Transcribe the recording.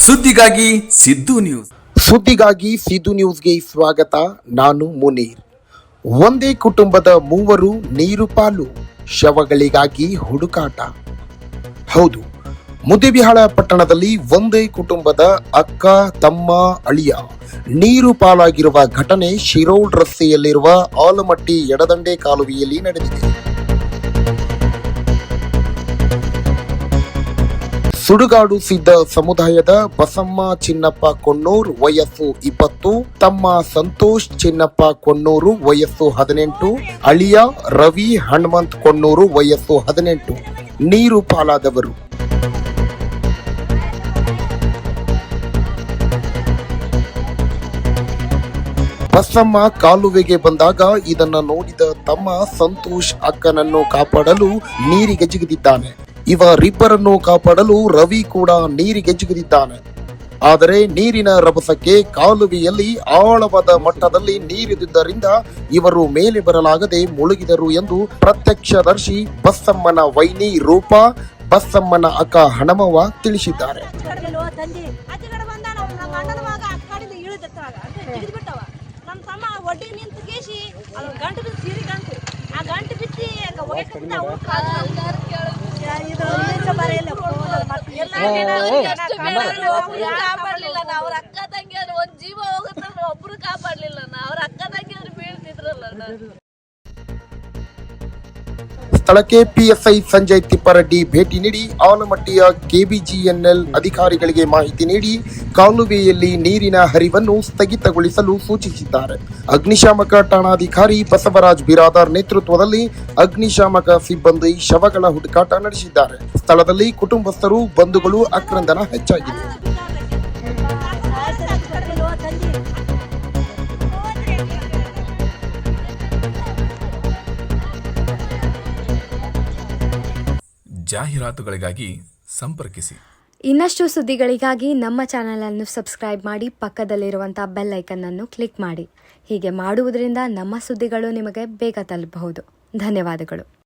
ಸುದ್ದಿಗಾಗಿ ಸಿದ್ದು ನ್ಯೂಸ್ಗೆ ಸ್ವಾಗತ. ನಾನು ಮುನೀರ್. ಒಂದೇ ಕುಟುಂಬದ ಮೂವರು ನೀರು ಪಾಲು, ಶವಗಳಿಗಾಗಿ ಹುಡುಕಾಟ. ಹೌದು, ಮುದ್ದೇಬಿಹಾಳ ಪಟ್ಟಣದಲ್ಲಿ ಒಂದೇ ಕುಟುಂಬದ ಅಕ್ಕ, ತಮ್ಮ, ಅಳಿಯ ನೀರು ಪಾಲಾಗಿರುವ ಘಟನೆ ಶಿರೋಳ್ ರಸ್ತೆಯಲ್ಲಿರುವ ಆಲಮಟ್ಟಿ ಎಡದಂಡೆ ಕಾಲುವೆಯಲ್ಲಿ ನಡೆದಿದೆ. ಸುಡುಗಾಡು ಸಿದ್ಧ ಸಮುದಾಯದ ಬಸಮ್ಮ ಚಿನ್ನಪ್ಪ ಕೊಣ್ಣೂರ್ ವಯಸ್ಸು 20, ತಮ್ಮ ಸಂತೋಷ್ ಚಿನ್ನಪ್ಪ ಕೊಣ್ಣೂರು ವಯಸ್ಸು 18, ಅಳಿಯ ರವಿ ಹನುಮಂತ್ ಕೊಣ್ಣೂರು ವಯಸ್ಸು 18 ನೀರು ಪಾಲಾದವರು. ಬಸಮ್ಮ ಕಾಲುವೆಗೆ ಬಂದಾಗ ಇದನ್ನ ನೋಡಿದ ತಮ್ಮ ಸಂತೋಷ್ ಅಕ್ಕನನ್ನು ಕಾಪಾಡಲು ನೀರಿಗೆ ಜಿಗಿದಿದ್ದಾನೆ. ಇವರಿಬ್ಬರನ್ನು ಕಾಪಾಡಲು ರವಿ ಕೂಡ ನೀರಿಗೆ ಜಿಗಿದಿದ್ದಾನೆ. ಆದರೆ ನೀರಿನ ರಭಸಕ್ಕೆ ಕಾಲುವೆಯಲ್ಲಿ ಆಳವಾದ ಮಟ್ಟದಲ್ಲಿ ನೀರಿದ್ದುದರಿಂದ ಇವರು ಮೇಲೆ ಬರಲಾಗದೆ ಮುಳುಗಿದರು ಎಂದು ಪ್ರತ್ಯಕ್ಷದರ್ಶಿ ಬಸಮ್ಮನ ವೈನಿ ರೂಪಾ, ಬಸಮ್ಮನ ಅಕ್ಕ ಹಣಮವ್ವ ತಿಳಿಸಿದ್ದಾರೆ. ಅವ್ರ ಅಕ್ಕ ತಂಗಿಯರು ಒಂದ್ ಜೀವ ಹೋಗುತ್ತ ಒಬ್ರು ಕಾಪಾಡ್ಲಿಲ್ಲ. ಅವ್ರ ಅಕ್ಕ ತಂಗಿಯರು ಬೀಳ್ತಿದ್ರಲ್ಲ. ಸ್ಥಳಕ್ಕೆ ಪಿಎಸ್ಐ ಸಂಜಯ್ ತಿಪ್ಪಾರೆಡ್ಡಿ ಭೇಟಿ ನೀಡಿ ಆಲಮಟ್ಟಿಯ ಕೆಬಿಜಿಎನ್ಎಲ್ ಅಧಿಕಾರಿಗಳಿಗೆ ಮಾಹಿತಿ ನೀಡಿ ಕಾಲುವೆಯಲ್ಲಿ ನೀರಿನ ಹರಿವನ್ನು ಸ್ಥಗಿತಗೊಳಿಸಲು ಸೂಚಿಸಿದ್ದಾರೆ. ಅಗ್ನಿಶಾಮಕ ಠಾಣಾಧಿಕಾರಿ ಬಸವರಾಜ್ ಬಿರಾದಾರ್ ನೇತೃತ್ವದಲ್ಲಿ ಅಗ್ನಿಶಾಮಕ ಸಿಬ್ಬಂದಿ ಶವಗಳ ಹುಡುಕಾಟ ನಡೆಸಿದ್ದಾರೆ. ಸ್ಥಳದಲ್ಲಿ ಕುಟುಂಬಸ್ಥರು, ಬಂಧುಗಳು ಆಕ್ರಂದನ ಹೆಚ್ಚಾಗಿದೆ. ಜಾಹೀರಾತುಗಳಿಗಾಗಿ ಸಂಪರ್ಕಿಸಿ. ಇನ್ನಷ್ಟು ಸುದ್ದಿಗಳಿಗಾಗಿ ನಮ್ಮ ಚಾನೆಲ್ ಅನ್ನು ಸಬ್ಸ್ಕ್ರೈಬ್ ಮಾಡಿ, ಪಕ್ಕದಲ್ಲಿರುವಂಥ ಬೆಲ್ ಐಕನ್ ಅನ್ನು ಕ್ಲಿಕ್ ಮಾಡಿ. ಹೀಗೆ ಮಾಡುವುದರಿಂದ ನಮ್ಮ ಸುದ್ದಿಗಳು ನಿಮಗೆ ಬೇಗ ತಲುಪಬಹುದು. ಧನ್ಯವಾದಗಳು.